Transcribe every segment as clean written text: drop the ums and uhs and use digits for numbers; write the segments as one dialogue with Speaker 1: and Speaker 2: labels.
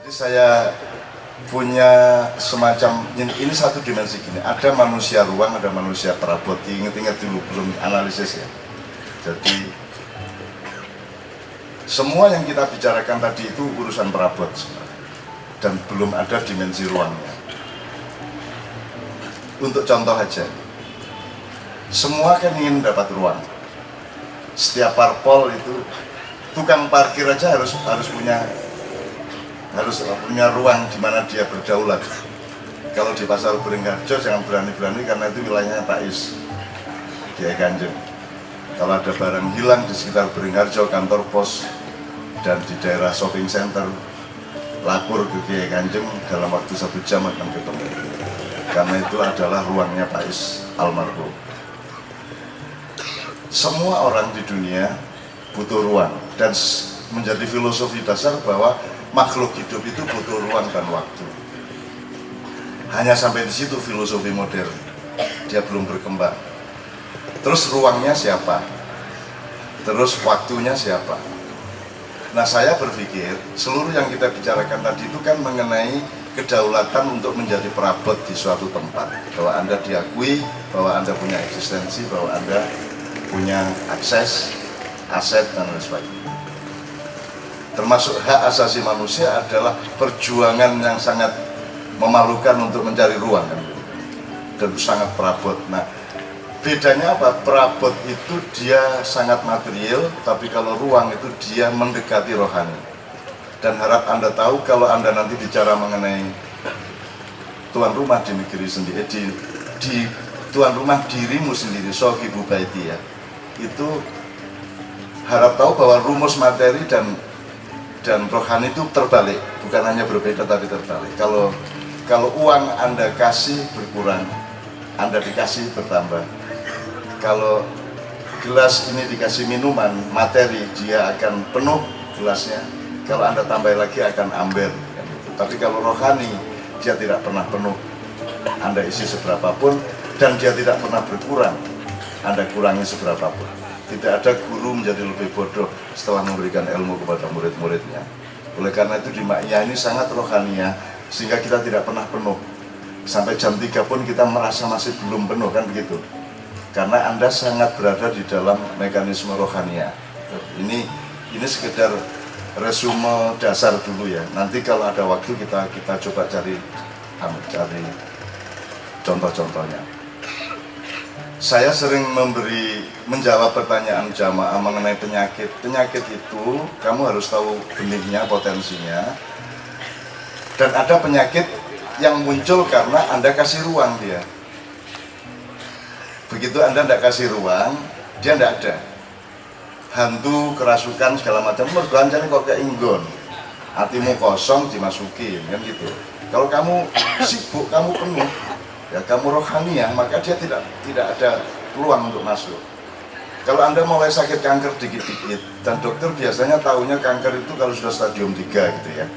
Speaker 1: Jadi saya punya semacam ini satu dimensi gini. Ada manusia ruang, ada manusia perabot. Ingat-ingat dulu belum analisis ya. Jadi semua yang kita bicarakan tadi itu urusan perabot sebenarnya. Dan belum ada dimensi ruangnya. Untuk contoh aja, semua kan ingin dapat ruang. Setiap parpol itu tukang parkir aja harus punya ruang di mana dia berdaulat. Kalau di Pasar Beringharjo jangan berani-berani karena itu wilayahnya Pak Is, Kiai Kanjeng. Kalau ada barang hilang di sekitar Beringharjo, kantor pos dan di daerah shopping center, lapor ke Kiai Kanjeng dalam waktu 1 jam akan ketemu. Karena itu adalah ruangnya Pak Is almarhum. Semua orang di dunia butuh ruang dan menjadi filosofi dasar bahwa makhluk hidup itu butuh ruang dan waktu. Hanya sampai di situ filosofi modern. Dia belum berkembang. Terus ruangnya siapa? Terus waktunya siapa? Nah, saya berpikir seluruh yang kita bicarakan tadi itu kan mengenai kedaulatan untuk menjadi perabot di suatu tempat. Bahwa Anda diakui, bahwa Anda punya eksistensi, bahwa Anda punya akses, aset, dan lain sebagainya. Termasuk hak asasi manusia adalah perjuangan yang sangat memalukan untuk mencari ruang kan? Dan sangat perabot. Nah, bedanya apa? Perabot itu dia sangat material, tapi kalau ruang itu dia mendekati rohani. Dan harap Anda tahu kalau Anda nanti bicara mengenai tuan rumah di negeri sendiri, di tuan rumah dirimu sendiri, sohibu baiti ya, itu harap tahu bahwa rumus materi dan rohani itu terbalik, bukan hanya berbeda tapi terbalik. Kalau uang Anda kasih berkurang, Anda dikasih bertambah. Kalau gelas ini dikasih minuman materi, dia akan penuh gelasnya. Kalau Anda tambah lagi akan amber. Tapi kalau rohani, dia tidak pernah penuh. Anda isi seberapapun dan dia tidak pernah berkurang. Anda kurangi seberapapun. Tidak ada guru menjadi lebih bodoh setelah memberikan ilmu kepada murid-muridnya. Oleh karena itu di Ma'iyah ini sangat rohania, sehingga kita tidak pernah penuh. Sampai jam 3 pun kita merasa masih belum penuh, kan begitu. Karena Anda sangat berada di dalam mekanisme rohania. Ini sekedar resume dasar dulu ya. Nanti kalau ada waktu kita coba cari contoh-contohnya. Saya sering menjawab pertanyaan jamaah mengenai penyakit. Penyakit itu kamu harus tahu benihnya, potensinya. Dan ada penyakit yang muncul karena Anda kasih ruang dia. Begitu Anda tidak kasih ruang, dia tidak ada. Hantu, kerasukan, segala macam, mergancang kok kayak inggon. Hatimu kosong dimasukin, kan gitu. Kalau kamu sibuk, kamu penuh, ya kamu rohania, maka dia tidak ada peluang untuk masuk. Kalau Anda mulai sakit kanker dikit-dikit, dan dokter biasanya tahunya kanker itu kalau sudah stadium 3 gitu ya.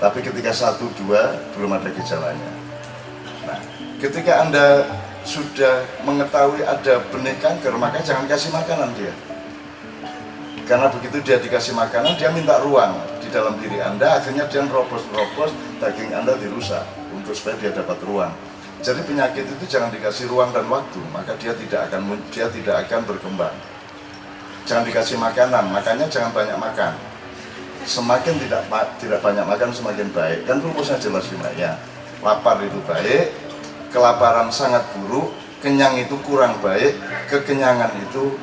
Speaker 1: Tapi ketika 1, 2 belum ada gejalanya. Nah, ketika Anda sudah mengetahui ada benih kanker, maka jangan kasih makanan dia. Karena begitu dia dikasih makanan, dia minta ruang di dalam diri Anda, akhirnya dia nerobos, daging Anda dirusak untuk supaya dia dapat ruang. Jadi penyakit itu jangan dikasih ruang dan waktu, maka dia tidak akan berkembang. Jangan dikasih makanan, makanya jangan banyak makan. Semakin tidak banyak makan semakin baik. Kan rumusnya jelas ya. Lapar itu baik, kelaparan sangat buruk, kenyang itu kurang baik, kekenyangan itu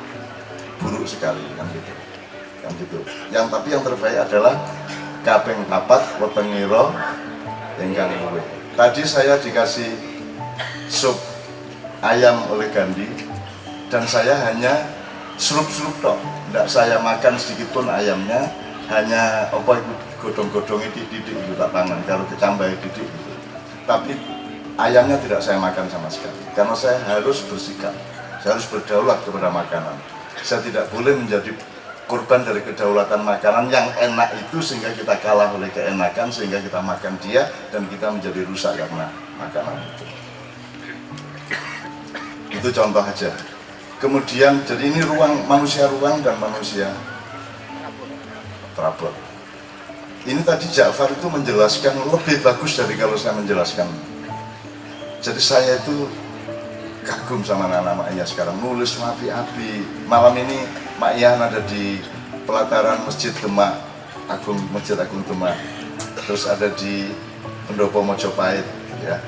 Speaker 1: buruk sekali, kan gitu. Tapi yang terbaik adalah kaping papat wetengiro ingkang luwih. Tadi saya dikasih sup ayam oleh Gandhi dan saya hanya serup-serup tok. Tidak saya makan sedikit pun ayamnya, hanya godong-godongi didik itu tak pangan, kalau kecambah didik gitu. Tapi ayamnya tidak saya makan sama sekali, karena saya harus bersikap, saya harus berdaulat kepada makanan. Saya tidak boleh menjadi korban dari kedaulatan makanan yang enak itu sehingga kita kalah oleh keenakan, sehingga kita makan dia dan kita menjadi rusak karena makanan itu. Itu contoh aja. Kemudian jadi ini ruang dan manusia perabot. Ini tadi Ja'far itu menjelaskan lebih bagus dari kalau saya menjelaskan. Jadi saya itu kagum sama anak-anak Mak Iya sekarang, nulis api-api. Malam ini Mak Iya ada di pelataran Masjid Demak Agung, Masjid Agung Demak. Terus ada di Pendopo Mojopahit ya.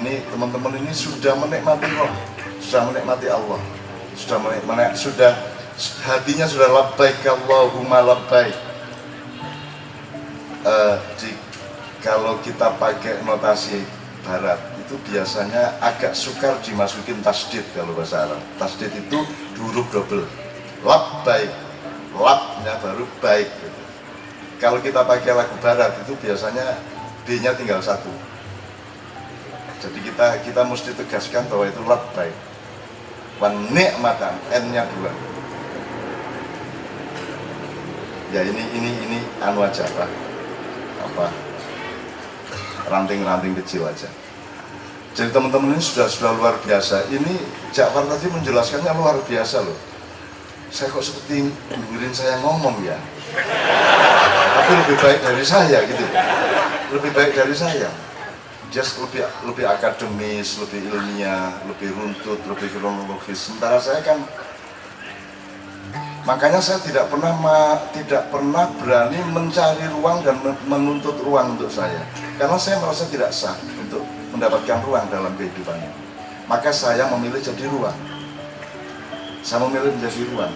Speaker 1: Ini teman-teman ini sudah menikmati roh, sudah menikmati Allah, sudah hatinya sudah labbaik Allahumma labbaik. Kalau kita pakai notasi barat itu biasanya agak sukar dimasukin tasdid. Kalau bahasa Arab tasdid itu huruf double, labbaik, labnya baru baik gitu. Kalau kita pakai lagu barat itu biasanya B-nya tinggal satu. Jadi kita mesti tegaskan bahwa itu labbaik. Wan ni'matan, N-nya dua. Ya ini anu aja apa ranting-ranting kecil aja. Jadi teman-teman ini sudah luar biasa. Ini Ja'far tadi menjelaskannya luar biasa loh. Saya kok seperti dengerin saya ngomong ya. Tapi lebih baik dari saya gitu. Lebih baik dari saya. Dia lebih akademis, lebih ilmiah, lebih runtut, lebih kronologis. Sementara saya kan, makanya saya tidak pernah berani mencari ruang dan menuntut ruang untuk saya. Karena saya merasa tidak sah untuk mendapatkan ruang dalam kehidupannya. Maka saya memilih jadi ruang. Saya memilih menjadi ruang.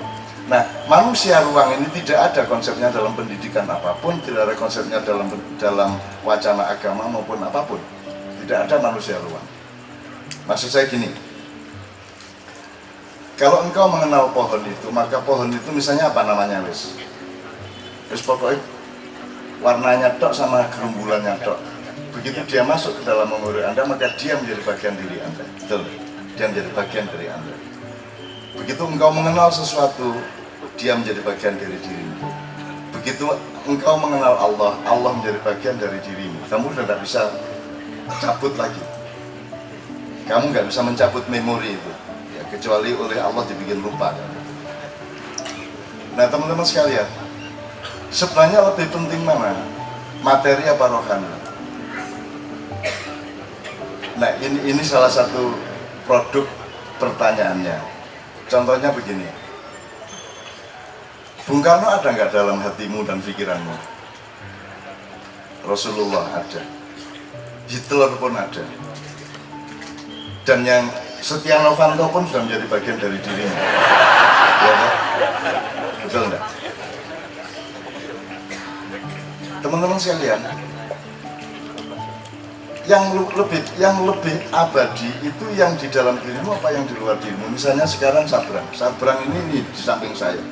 Speaker 1: Nah, manusia ruang ini tidak ada konsepnya dalam pendidikan apapun, tidak ada konsepnya dalam wacana agama maupun apapun. Tidak ada manusia ruang. Maksud saya gini, kalau engkau mengenal pohon itu, maka pohon itu misalnya apa namanya wis pokoknya warnanya tok sama gerumbulannya tok. Begitu dia masuk ke dalam memori Anda, maka dia menjadi bagian diri Anda. Betul, dia menjadi bagian dari Anda. Begitu engkau mengenal sesuatu, dia menjadi bagian dari dirimu. Begitu engkau mengenal Allah, Allah menjadi bagian dari dirimu. Kamu sudah tidak bisa cabut lagi. Kamu nggak bisa mencabut memori itu, ya, kecuali oleh Allah dibikin lupa. Nah teman-teman sekalian, sebenarnya lebih penting mana? Materi apa rohani? Nah ini salah satu produk pertanyaannya. Contohnya begini, Bung Karno ada nggak dalam hatimu dan pikiranmu? Rasulullah ada, Hitler pun ada, dan yang Setia Novanto pun sudah menjadi bagian dari dirinya. Ya, betul enggak? Teman-teman sekalian, yang lebih abadi itu yang di dalam dirimu apa yang di luar dirimu? Misalnya sekarang Sabrang ini di samping saya.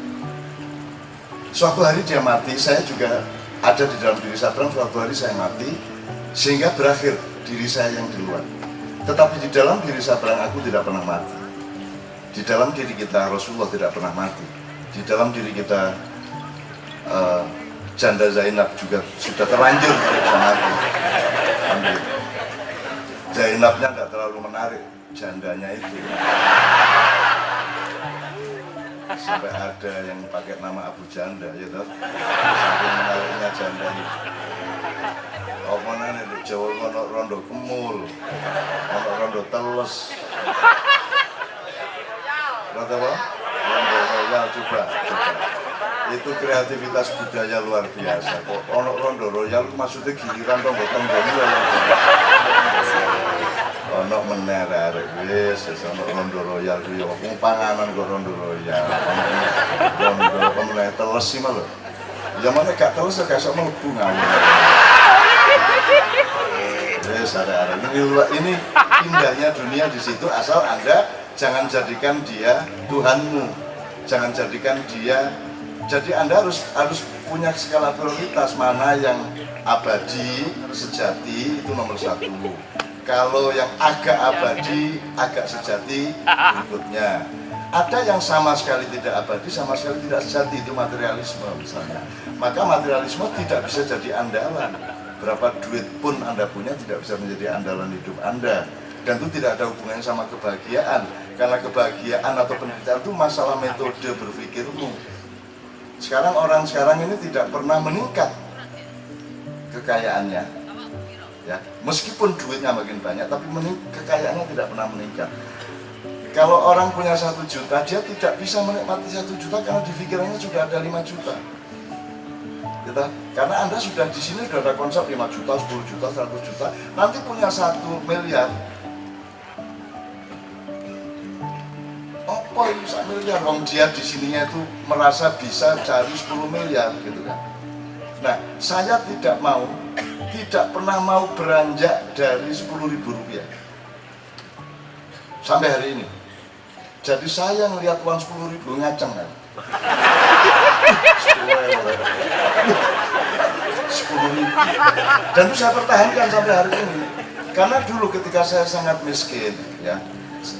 Speaker 1: Suatu hari dia mati, saya juga ada di dalam diri Sabrang. Suatu hari saya mati, sehingga berakhir diri saya yang di luar. Tetapi di dalam diri Sabrang aku tidak pernah mati. Di dalam diri kita Rasulullah tidak pernah mati. Di dalam diri kita Janda Zainab juga sudah terlanjur bisa mati. Zainabnya tidak terlalu menarik, jandanya itu. Sampai ada yang pakai nama Abu Janda, ya toh. Saking menariknya janda itu. Omongan itu Jawa ono rondo kemul, ono rondo teles. Rondo apa? Rondo royal, coba. Itu kreativitas budaya luar biasa. Kok ono rondo royal maksudnya giliran rondo tenggoni ya. Ono menere wis ono rondo royal kuwi wong panganan kok rondo royal. Rondo pemeneh teles sih malah. Ya mana gak teles gak iso mlebu ngawur. Wis ada ini indahnya dunia di situ, asal Anda jangan jadikan dia Tuhanmu. Jangan jadikan dia. Jadi Anda harus punya skala prioritas, mana yang abadi, sejati itu nomor satu. Kalau yang agak abadi, agak sejati berikutnya. Ada yang sama sekali tidak abadi, sama sekali tidak sejati, itu materialisme misalnya. Maka materialisme tidak bisa jadi andalan. Berapa duit pun Anda punya tidak bisa menjadi andalan hidup Anda. Dan itu tidak ada hubungannya sama kebahagiaan. Karena kebahagiaan atau penderitaan itu masalah metode berpikirmu. Sekarang orang sekarang ini tidak pernah meningkat. kekayaannya, ya, meskipun duitnya makin banyak, tapi kekayaannya tidak pernah meningkat. Kalau orang punya 1 juta, dia tidak bisa menikmati 1 juta karena di pikirannya sudah ada 5 juta. Gitu? Karena Anda sudah di sini sudah ada konsep 5 juta, 10 juta, 100 juta, nanti punya 1 miliar. Apa itu 1 miliar? Wong dia di sininya itu merasa bisa cari 10 miliar gitu kan. Nah, saya tidak pernah mau beranjak dari 10.000 rupiah sampai hari ini. Jadi saya ngelihat uang 10.000 ngaceng kan. 10.000. Dan itu saya pertahankan sampai hari ini. Karena dulu ketika saya sangat miskin, ya,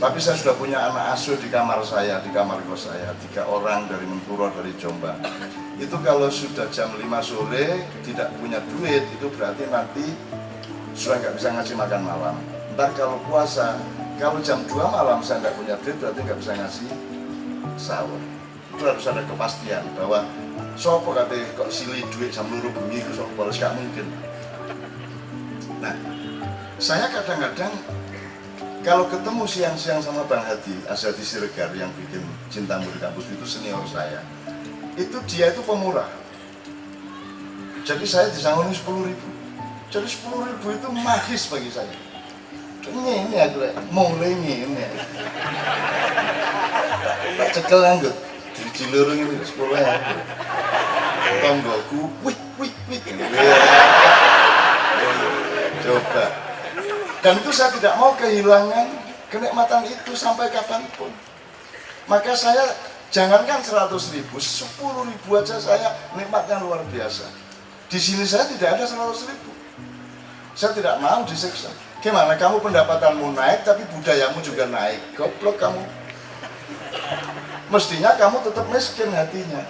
Speaker 1: tapi saya sudah punya anak asuh di kamar saya, di kamar kos saya, 3 orang dari Menturo, dari Jombang. Itu kalau sudah jam 5 sore tidak punya duit, itu berarti nanti sudah nggak bisa ngasih makan malam. Ntar kalau puasa, kalau jam 2 malam saya nggak punya duit, berarti nggak bisa ngasih sahur. Itu harus ada kepastian bahwa sopo katanya kok silih duit jam 2 bengi itu sopo, harus nggak mungkin. Nah, saya kadang-kadang kalau ketemu siang-siang sama Bang Hadi Asyadi Siregar yang bikin Cintamu di Kampus, itu senior saya, itu dia itu pemurah. Jadi saya disangoni 10.000. Jadi 10.000 itu magis bagi saya. Ini aku mulai ini. Tak cekel anggut di Cilurung ini 10.000. Tonggoku, wih. Coba. Dan itu saya tidak mau kehilangan kenikmatan itu sampai kapanpun. Maka saya jangankan 100.000, 10.000 aja saya nikmatnya luar biasa. Di sini saya tidak ada 100.000. Saya tidak mau disiksa. Gimana kamu pendapatanmu naik tapi budayamu juga naik? Goblok kamu. Mestinya kamu tetap miskin hatinya.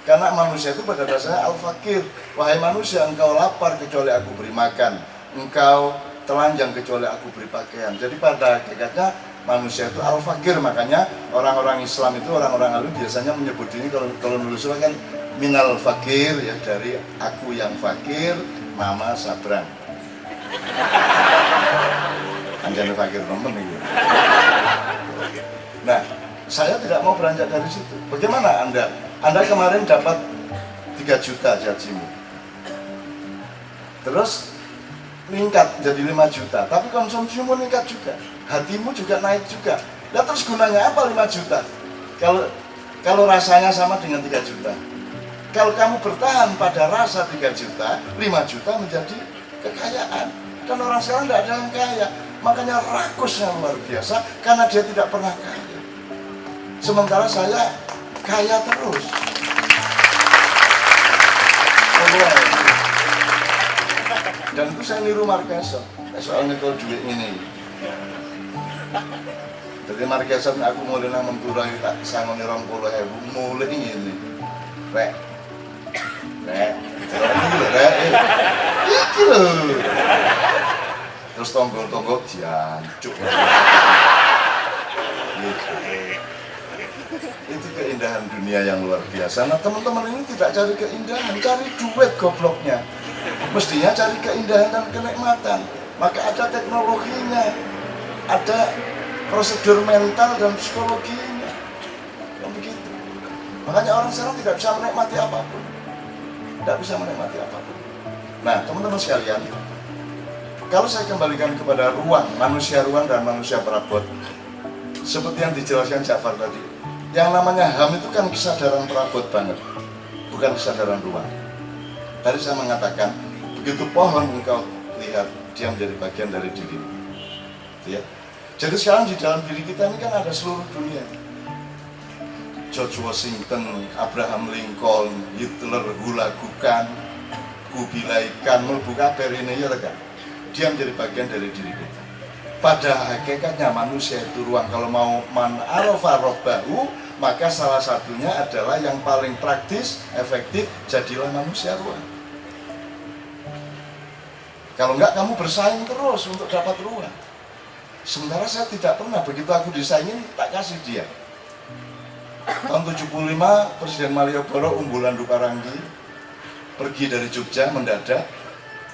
Speaker 1: Karena manusia itu pada dasarnya al-fakir. Wahai manusia, engkau lapar kecuali aku beri makan. Engkau telanjang kecuali aku beri pakaian. Jadi pada hakikatnya manusia itu al-fakir. Makanya orang-orang Islam itu, orang-orang alim biasanya menyebut ini, kalau nulis surat kan minal fakir, ya, dari aku yang fakir, mama sabrang. Anjani fakir temen ini. Nah, saya tidak mau beranjak dari situ. Bagaimana Anda? Anda kemarin dapat 3 juta gajimu, terus meningkat jadi 5 juta, tapi konsumsimu meningkat juga, hatimu juga naik juga. Nah, terus gunanya apa 5 juta? Kalau rasanya sama dengan 3 juta. Kalau kamu bertahan pada rasa 3 juta, 5 juta menjadi kekayaan. Dan orang sekarang tidak ada yang kaya, makanya rakusnya luar biasa karena dia tidak pernah kaya. Sementara saya kaya terus. Dan itu saya niru Marqueson. Soalnya kalau duit ini. Jadi Marqueson aku mulai nang Menturo tak sangoni 20.000 mulai ini. Rek. Iki lho. Terus tonggo-tonggo jancuk. Itu keindahan dunia yang luar biasa. Nah, teman-teman ini tidak cari keindahan, cari duit gobloknya. Mestinya cari keindahan dan kenikmatan. Maka ada teknologinya, ada prosedur mental dan psikologinya. Yang begitu. Makanya orang sekarang tidak bisa menikmati apapun. Tidak bisa menikmati apapun. Nah, teman-teman sekalian, kalau saya kembalikan kepada ruang, manusia ruang dan manusia perabot, seperti yang dijelaskan Ja'far tadi, yang namanya HAM itu kan kesadaran perabot banget, bukan kesadaran ruang. Tadi saya mengatakan, begitu pohon engkau lihat, dia menjadi bagian dari dirimu. Ya. Jadi sekarang di dalam diri kita ini kan ada seluruh dunia. George Washington, Abraham Lincoln, Hitler, Hula Gukan, Kubilai Khan, membuka ini ya kan. Dia menjadi bagian dari diri kita. Pada hakikatnya manusia itu ruang. Kalau mau man arafa rabbahu, maka salah satunya adalah yang paling praktis, efektif, jadilah manusia ruang. Kalau enggak kamu bersaing terus untuk dapat ruang. Sementara saya tidak pernah, begitu aku disaingin tak kasih dia. Tahun 75 Presiden Malioboro Umbulan Duparanggi pergi dari Jogja mendadak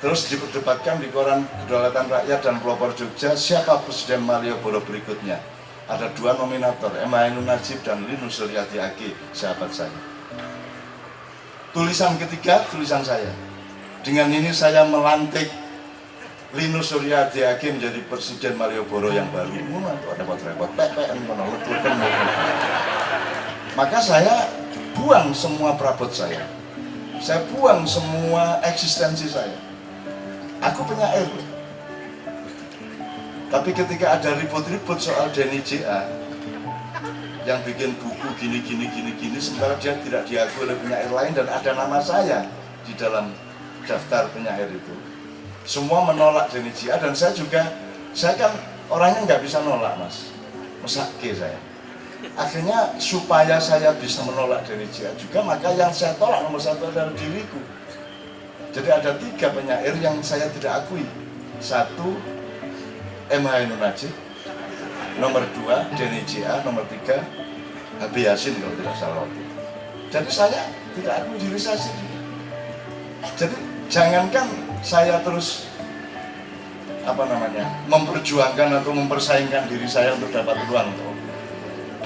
Speaker 1: Terus diperdebatkan di koran Kedaulatan Rakyat dan Pelopor Jogja, siapa Presiden Malioboro berikutnya. Ada dua nominator, M. Ainun Nadjib dan Linus Suryadi Age, sahabat saya. Tulisan ketiga, tulisan saya. Dengan ini saya melantik Linus Suryadi Age menjadi Presiden Malioboro yang baru. Ada repot-repot, maka saya buang semua perabot saya buang semua eksistensi saya. Aku penyair, tapi ketika ada ribut-ribut soal Denny J.A. yang bikin buku gini, sementara dia tidak diakui oleh penyair lain dan ada nama saya di dalam daftar penyair itu, semua menolak Denny J.A. dan saya kan orangnya nggak bisa nolak, mas, mesake saya. Akhirnya supaya saya bisa menolak Denny J.A. juga, maka yang saya tolak nomor satu adalah diriku. Jadi ada 3 penyair yang saya tidak akui. 1, M. Ainun Nadjib. Nomor 2, Denny J.A. Nomor 3, H.B. Yassin kalau tidak salah. Jadi saya tidak akui diri saya sendiri. Jadi jangankan saya terus memperjuangkan atau mempersaingkan diri saya untuk dapat peluang.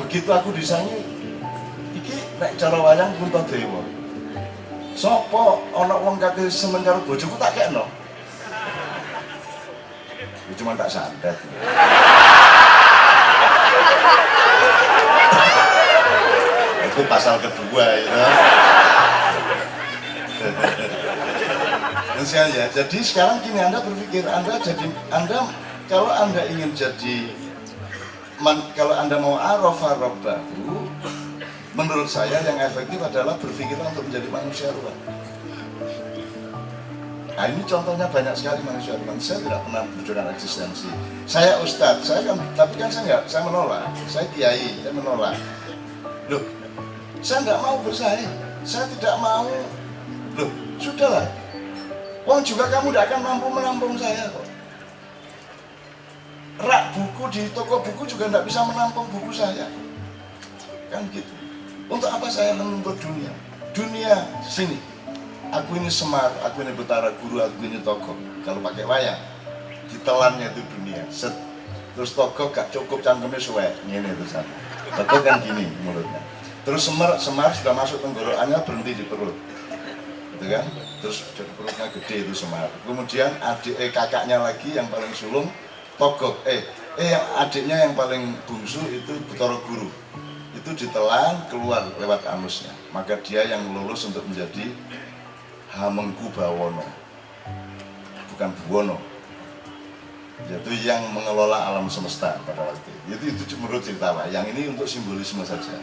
Speaker 1: Begitu aku disangi, iki nek cara wayang Puntadewa. Sopo ana wong kate semen karo bojoku tak kekno. Ya cuma tak santet. Itu pasal kedua itu. Ya. Jadi sekarang gini, Anda berpikir kalau Anda ingin jadi kalau Anda mau arafah rabbahu, menurut saya yang efektif adalah berpikirlah untuk menjadi manusia ruang. Nah ini contohnya banyak sekali manusia ruang. Saya tidak pernah berjuang eksistensi. Saya ustadz, tapi saya menolak. Saya kiai, saya menolak. Loh, saya nggak mau bersaing. Saya tidak mau. Loh, sudahlah. Wong juga kamu tidak akan mampu menampung saya kok. Rak buku di toko buku juga tidak bisa menampung buku saya. Kan gitu. Untuk apa saya menuntut dunia? Dunia sini. Aku ini Semar, aku ini Betara Guru, aku ini Togo. Kalau pakai wayang, ditelannya itu dunia. Terus Togo gak cukup cangkemnya suwe. Ini itu sama. Betul kan gini mulutnya. Terus Semar sudah masuk tenggorokannya, berhenti di perut. Gitu kan? Terus perutnya gede itu Semar. Kemudian kakaknya lagi yang paling sulung Togo. Yang adiknya yang paling bungsu itu Betara Guru. Itu ditelan keluar lewat anusnya, maka dia yang lulus untuk menjadi Hamengkubawono, bukan Buwono, yaitu yang mengelola alam semesta pada waktu itu menurut cerita yang ini untuk simbolisme saja.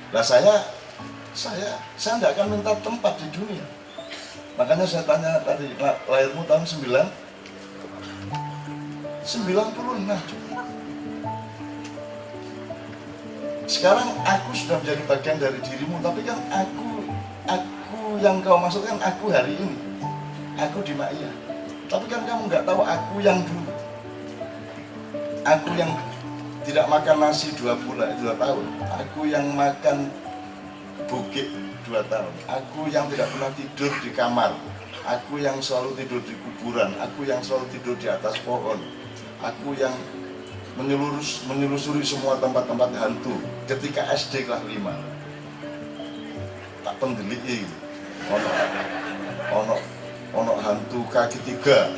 Speaker 1: Nah saya tidak akan minta tempat di dunia, makanya saya tanya tadi, lahirmu tahun 96. Sekarang aku sudah menjadi bagian dari dirimu, tapi kan aku yang kau maksudkan aku hari ini, aku di Ma'iyah. Tapi kan kamu nggak tahu aku yang dulu, aku yang tidak makan nasi 2 tahun, aku yang makan bukit 2 tahun, aku yang tidak pernah tidur di kamar, aku yang selalu tidur di kuburan, aku yang selalu tidur di atas pohon, aku yang menyelusuri semua tempat-tempat hantu ketika SD kelas 5. Tak pendeliki ono hantu kaki 3.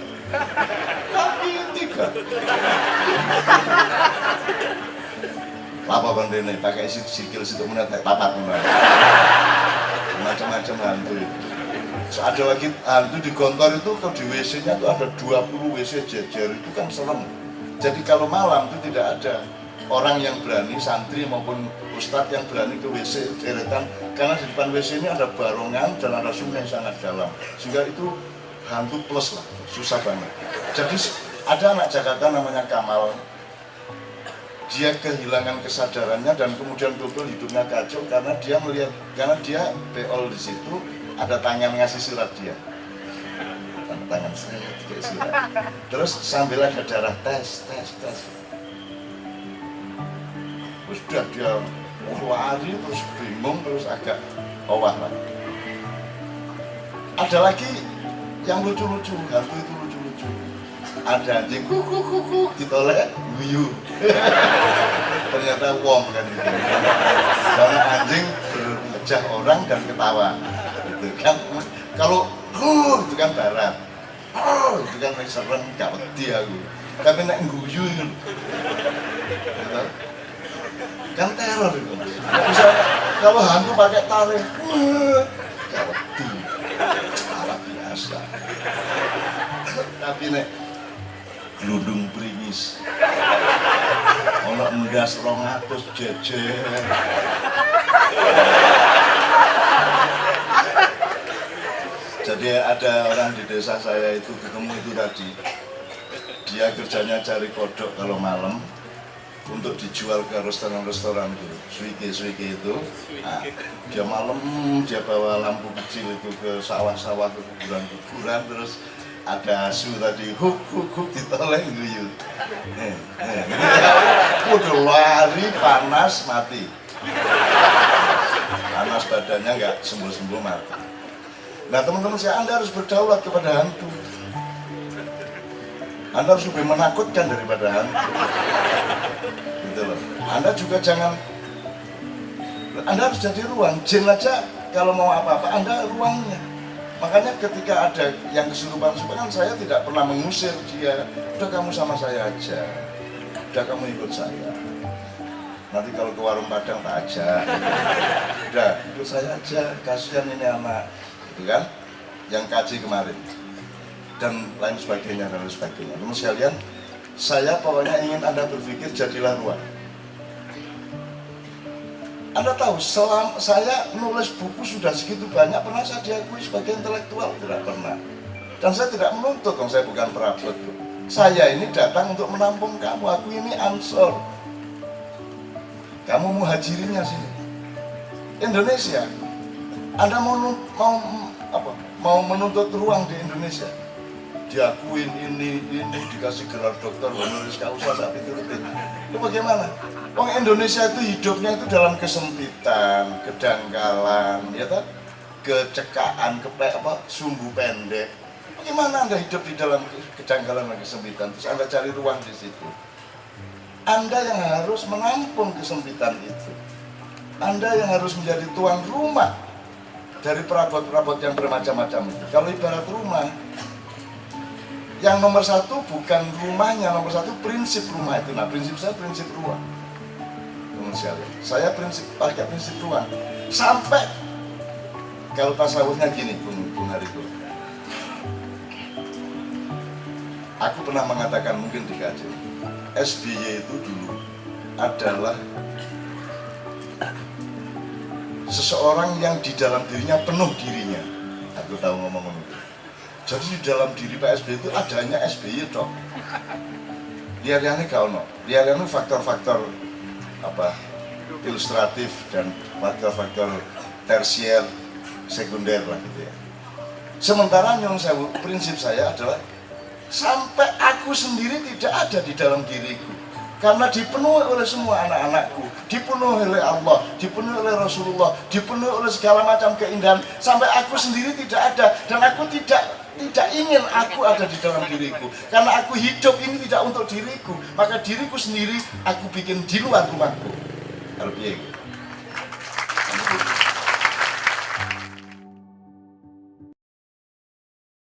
Speaker 1: Apa bang Dene pakai sikil situ menetek papat macam-macam hantu itu. So, ada lagi hantu di Gontor itu, kalau di WC-nya itu ada 20 WC jejer, itu kan serem. Jadi kalau malam itu tidak ada orang yang berani, santri maupun ustadz yang berani ke WC deretan, karena di depan WC ini ada barongan dan ada sungai yang sangat dalam, sehingga itu hantu plus lah, susah banget. Jadi ada anak Jakarta namanya Kamal, dia kehilangan kesadarannya dan kemudian double hidupnya kacau karena dia beol di situ, ada tangan ngasih surat dia. Tangan saya tiga surat. Terus sambil ada darah tes. Terus dia lari terus bingung terus agak owah lah. Ada lagi yang lucu-lucu, hantu itu lucu-lucu. Ada anjing kuk ditoleh guyu. Ternyata wong kan gitu. Karena anjing bermejah orang dan ketawa. Gitu kan. Kalau itu kan barat. Itu kan serem gak wedi aku. Tapi nek guyu gitu. Kan teror itu. Bisa kalau hantu pakai taring. Gak wedi. Alat biasa. Tapi nek glundung pringis ono endas 200 jejer. Jadi ada orang di desa saya itu ketemu itu tadi, dia kerjanya cari kodok kalau malam untuk dijual ke restoran-restoran itu, suike itu. Nah, dia malam dia bawa lampu kecil itu ke sawah-sawah, ke kuburan-kuburan, terus ada asu tadi huk ditoleh guyu. Udah lari panas mati. Panas badannya nggak sembuh-sembuh mati. Nah teman-teman saya, Anda harus berdaulat kepada hantu. Anda harus lebih menakutkan daripada hantu. Gitu loh. Anda juga jangan, Anda harus jadi ruang. Jin aja kalau mau apa-apa Anda ruangnya. Makanya ketika ada yang kesurupan kan saya tidak pernah mengusir dia. Udah kamu sama saya aja. Udah kamu ikut saya. Nanti kalau ke warung Padang tak ajak. Udah ikut saya aja. Kasihan ini anak, gitu kan? Yang kaji kemarin dan lain sebagainya dan lain sebagainya. Teman sekalian, saya pokoknya ingin Anda berpikir jadilah ruang. Anda tahu, selama saya nulis buku sudah segitu banyak, pernah saya diakui sebagai intelektual? Tidak pernah. Dan saya tidak menuntut, saya bukan perabot. Saya ini datang untuk menampung kamu, aku ini ansor. Kamu muhajirinya sini. Indonesia, Anda mau menuntut ruang di Indonesia? Diakuin ini dikasih gelar dokter honoris causa saat itu bagaimana? Orang Indonesia itu hidupnya itu dalam kesempitan, kedangkalan, ya kan? Kecekaan, sumbu pendek. Bagaimana Anda hidup di dalam kedangkalan dan kesempitan? Terus Anda cari ruang di situ. Anda yang harus menampung kesempitan itu. Anda yang harus menjadi tuan rumah dari perabot-perabot yang bermacam-macam itu. Kalau ibarat rumah, yang nomor satu bukan rumahnya, nomor satu prinsip rumah itu. Nah, prinsip saya prinsip ruang. Saya pakai prinsip ruang. Sampai kalau tasawufnya gini, Bung Hariko. Aku pernah mengatakan mungkin di kaji, SBY itu dulu adalah seseorang yang di dalam dirinya penuh dirinya. Aku tahu ngomong itu. Jadi di dalam diri Pak SBY itu adanya SBY dong. Lihat-lihatnya gak ono. Lihat-lihatnya faktor-faktor ilustratif dan faktor-faktor tersier, sekunder lah gitu ya. Sementara prinsip saya adalah sampai aku sendiri tidak ada di dalam diriku. Karena dipenuhi oleh semua anak-anakku, dipenuhi oleh Allah, dipenuhi oleh Rasulullah, dipenuhi oleh segala macam keindahan. Sampai aku sendiri tidak ada, dan aku tidak ingin aku ada di dalam diriku. Karena aku hidup ini tidak untuk diriku, maka diriku sendiri aku bikin di luar rumahku. Harus